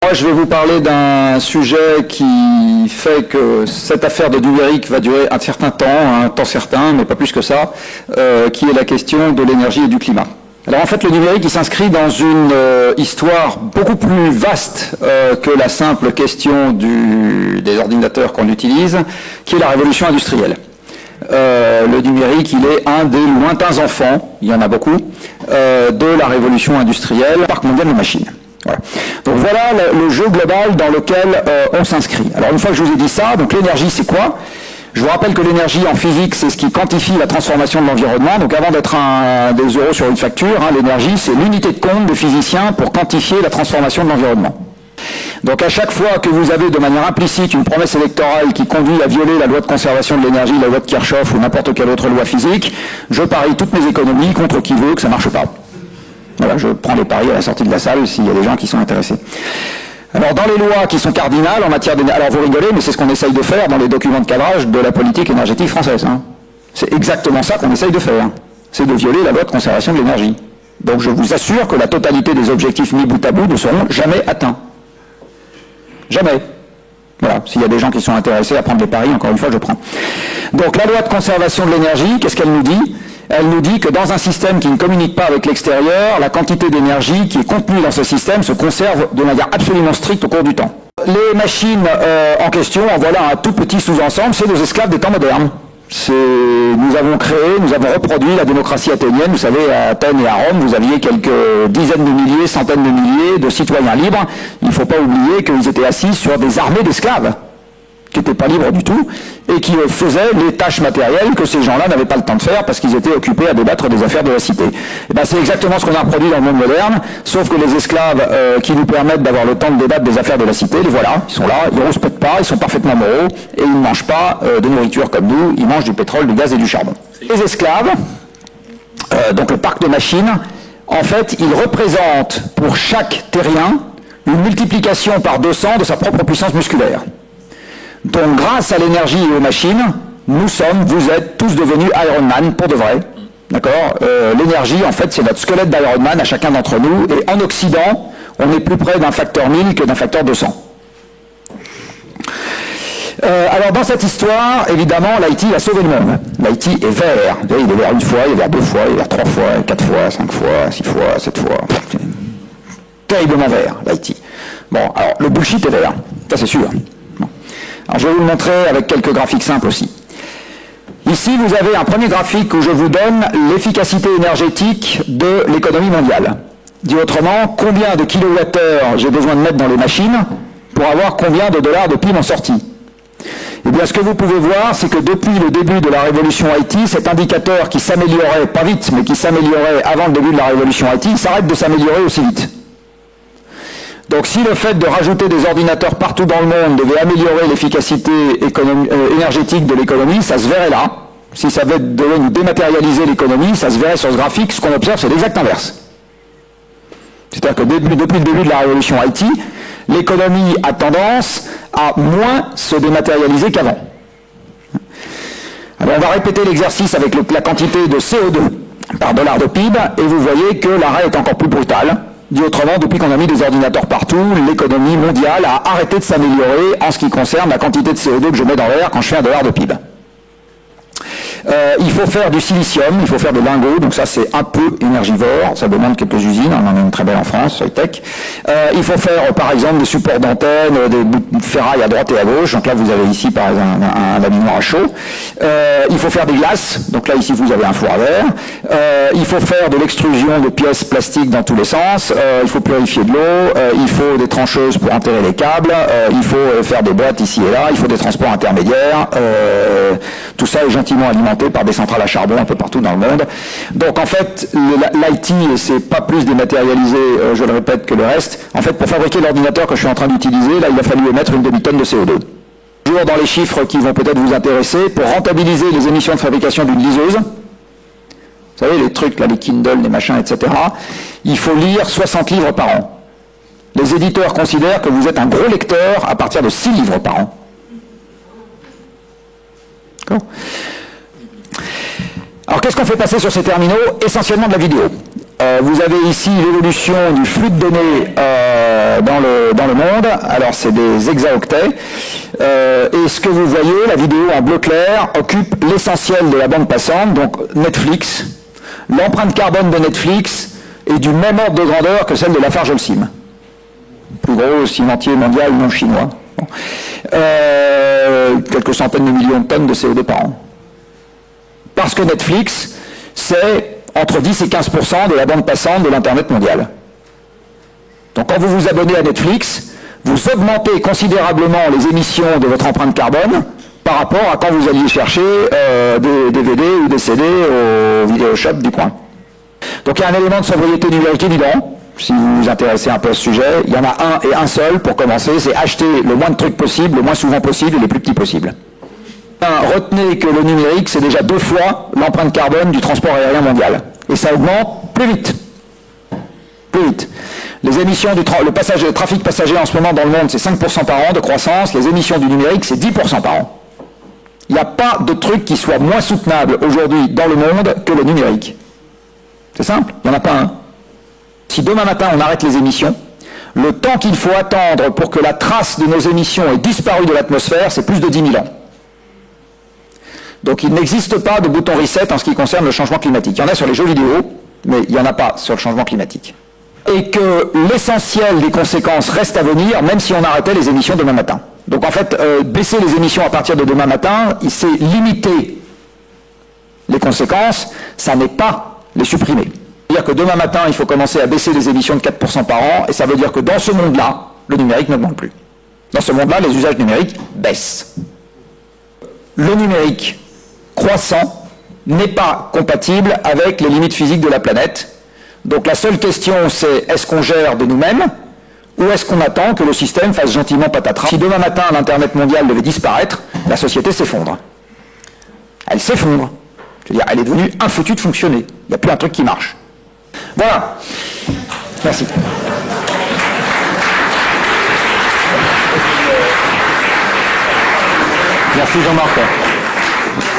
Moi, je vais vous parler d'un sujet qui fait que cette affaire de numérique va durer un certain temps, un temps certain, mais pas plus que ça, qui est la question de l'énergie et du climat. Alors en fait, le numérique, il s'inscrit dans une histoire beaucoup plus vaste que la simple question des ordinateurs qu'on utilise, qui est la révolution industrielle. Le numérique, il est un des lointains enfants, il y en a beaucoup, de la révolution industrielle, parc mondial de machines. Voilà. Donc voilà le jeu global dans lequel on s'inscrit. Alors une fois que je vous ai dit ça, donc l'énergie c'est quoi ? Je vous rappelle que l'énergie en physique c'est ce qui quantifie la transformation de l'environnement. Donc avant d'être des euros sur une facture, l'énergie c'est l'unité de compte des physiciens pour quantifier la transformation de l'environnement. Donc à chaque fois que vous avez de manière implicite une promesse électorale qui conduit à violer la loi de conservation de l'énergie, la loi de Kirchhoff ou n'importe quelle autre loi physique, je parie toutes mes économies contre qui veut que ça ne marche pas. Voilà, je prends les paris à la sortie de la salle s'il y a des gens qui sont intéressés. Alors dans les lois qui sont cardinales en matière d'énergie, alors vous rigolez, mais c'est ce qu'on essaye de faire dans les documents de cadrage de la politique énergétique française. C'est exactement ça qu'on essaye de faire. C'est de violer la loi de conservation de l'énergie. Donc je vous assure que la totalité des objectifs mis bout à bout ne seront jamais atteints. Jamais. Voilà, s'il y a des gens qui sont intéressés à prendre des paris, encore une fois, je prends. Donc la loi de conservation de l'énergie, qu'est-ce qu'elle nous dit ? Elle nous dit que dans un système qui ne communique pas avec l'extérieur, la quantité d'énergie qui est contenue dans ce système se conserve de manière absolument stricte au cours du temps. Les machines en question, en voilà un tout petit sous-ensemble, c'est nos esclaves des temps modernes. Nous avons créé, nous avons reproduit la démocratie athénienne. Vous savez, à Athènes et à Rome, vous aviez quelques dizaines de milliers, centaines de milliers de citoyens libres. Il ne faut pas oublier qu'ils étaient assis sur des armées d'esclaves, qui n'étaient pas libres du tout, et qui faisaient les tâches matérielles que ces gens-là n'avaient pas le temps de faire parce qu'ils étaient occupés à débattre des affaires de la cité. Et ben, c'est exactement ce qu'on a reproduit dans le monde moderne, sauf que les esclaves qui nous permettent d'avoir le temps de débattre des affaires de la cité, les voilà, ils sont là, ils rouspètent pas, ils sont parfaitement moraux, et ils ne mangent pas de nourriture comme nous, ils mangent du pétrole, du gaz et du charbon. Les esclaves, donc le parc de machines, en fait, ils représentent pour chaque terrien une multiplication par 200 de sa propre puissance musculaire. Donc grâce à l'énergie et aux machines, vous êtes tous devenus Iron Man pour de vrai. D'accord ? L'énergie, en fait, c'est notre squelette d'Iron Man à chacun d'entre nous. Et en Occident, on est plus près d'un facteur 1000 que d'un facteur 200. Alors dans cette histoire, évidemment, l'IT a sauvé le monde. L'IT est vert. Il est vert une fois, il est vert deux fois, il est vert trois fois, quatre fois, cinq fois, six fois, sept fois. Terriblement vert, l'IT. Bon, alors le bullshit est vert, ça c'est sûr. Alors, je vais vous le montrer avec quelques graphiques simples aussi. Ici, vous avez un premier graphique où je vous donne l'efficacité énergétique de l'économie mondiale. Dit autrement, combien de kilowattheures j'ai besoin de mettre dans les machines pour avoir combien de dollars de PIB en sortie. Eh bien, ce que vous pouvez voir, c'est que depuis le début de la révolution IT, cet indicateur qui s'améliorait, pas vite, mais qui s'améliorait avant le début de la révolution IT, il s'arrête de s'améliorer aussi vite. Donc si le fait de rajouter des ordinateurs partout dans le monde devait améliorer l'efficacité énergétique de l'économie, ça se verrait là. Si ça devait nous dématérialiser l'économie, ça se verrait sur ce graphique. Ce qu'on observe, c'est l'exact inverse. C'est-à-dire que depuis le début de la révolution IT, l'économie a tendance à moins se dématérialiser qu'avant. Alors on va répéter l'exercice avec la quantité de CO2 par dollar de PIB, et vous voyez que l'arrêt est encore plus brutal. Dit autrement, depuis qu'on a mis des ordinateurs partout, l'économie mondiale a arrêté de s'améliorer en ce qui concerne la quantité de CO2 que je mets dans l'air quand je fais un dollar de PIB. Il faut faire du silicium, il faut faire des lingots, donc ça c'est un peu énergivore, ça demande quelques usines, on en a une très belle en France, high-tech. Il faut faire par exemple des supports d'antenne, des bouts de ferraille à droite et à gauche, donc là vous avez ici par exemple un laminoir à chaud. Il faut faire des glaces, donc là ici vous avez un four à verre. Il faut faire de l'extrusion de pièces plastiques dans tous les sens, il faut purifier de l'eau, il faut des trancheuses pour enterrer les câbles, il faut faire des boîtes ici et là, il faut des transports intermédiaires, tout ça est gentiment alimenté par des centrales à charbon un peu partout dans le monde. Donc en fait, l'IT, c'est pas plus dématérialisé, je le répète, que le reste. En fait, pour fabriquer l'ordinateur que je suis en train d'utiliser, là, il a fallu émettre une demi-tonne de CO2. Toujours dans les chiffres qui vont peut-être vous intéresser, pour rentabiliser les émissions de fabrication d'une liseuse, vous savez, les trucs, là, les Kindle, les machins, etc., il faut lire 60 livres par an. Les éditeurs considèrent que vous êtes un gros lecteur à partir de 6 livres par an. D'accord ? Alors qu'est-ce qu'on fait passer sur ces terminaux ? Essentiellement de la vidéo. Vous avez ici l'évolution du flux de données dans le monde. Alors, c'est des hexaoctets. Et ce que vous voyez, la vidéo en bleu clair, occupe l'essentiel de la bande passante, donc Netflix. L'empreinte carbone de Netflix est du même ordre de grandeur que celle de Lafarge-Holcim. Plus gros cimentier mondial non chinois. Bon. Quelques centaines de millions de tonnes de CO2 par an. Parce que Netflix, c'est entre 10 et 15% de la bande passante de l'Internet mondial. Donc quand vous vous abonnez à Netflix, vous augmentez considérablement les émissions de votre empreinte carbone par rapport à quand vous alliez chercher des DVD ou des CD au vidéoshop du coin. Donc il y a un élément de sobriété numérique évident. Si vous vous intéressez un peu à ce sujet, il y en a un et un seul pour commencer, c'est acheter le moins de trucs possible, le moins souvent possible et les plus petits possibles. Retenez que le numérique, c'est déjà 2 fois l'empreinte carbone du transport aérien mondial. Et ça augmente plus vite. Plus vite. Les émissions du trafic passager en ce moment dans le monde, c'est 5% par an de croissance. Les émissions du numérique, c'est 10% par an. Il n'y a pas de truc qui soit moins soutenable aujourd'hui dans le monde que le numérique. C'est simple, il n'y en a pas un. Si demain matin on arrête les émissions, le temps qu'il faut attendre pour que la trace de nos émissions ait disparu de l'atmosphère, c'est plus de 10 000 ans. Donc il n'existe pas de bouton reset en ce qui concerne le changement climatique. Il y en a sur les jeux vidéo, mais il n'y en a pas sur le changement climatique. Et que l'essentiel des conséquences reste à venir, même si on arrêtait les émissions demain matin. Donc en fait, baisser les émissions à partir de demain matin, c'est limiter les conséquences, ça n'est pas les supprimer. C'est-à-dire que demain matin, il faut commencer à baisser les émissions de 4% par an, et ça veut dire que dans ce monde-là, le numérique n'augmente plus. Dans ce monde-là, les usages numériques baissent. Le numérique croissant n'est pas compatible avec les limites physiques de la planète. Donc la seule question, c'est est-ce qu'on gère de nous-mêmes ou est-ce qu'on attend que le système fasse gentiment patatras? Si demain matin l'Internet mondial devait disparaître, la société s'effondre. Elle s'effondre. Je veux dire, elle est devenue infoutue de fonctionner. Il n'y a plus un truc qui marche. Voilà. Merci. Merci Jean-Marc.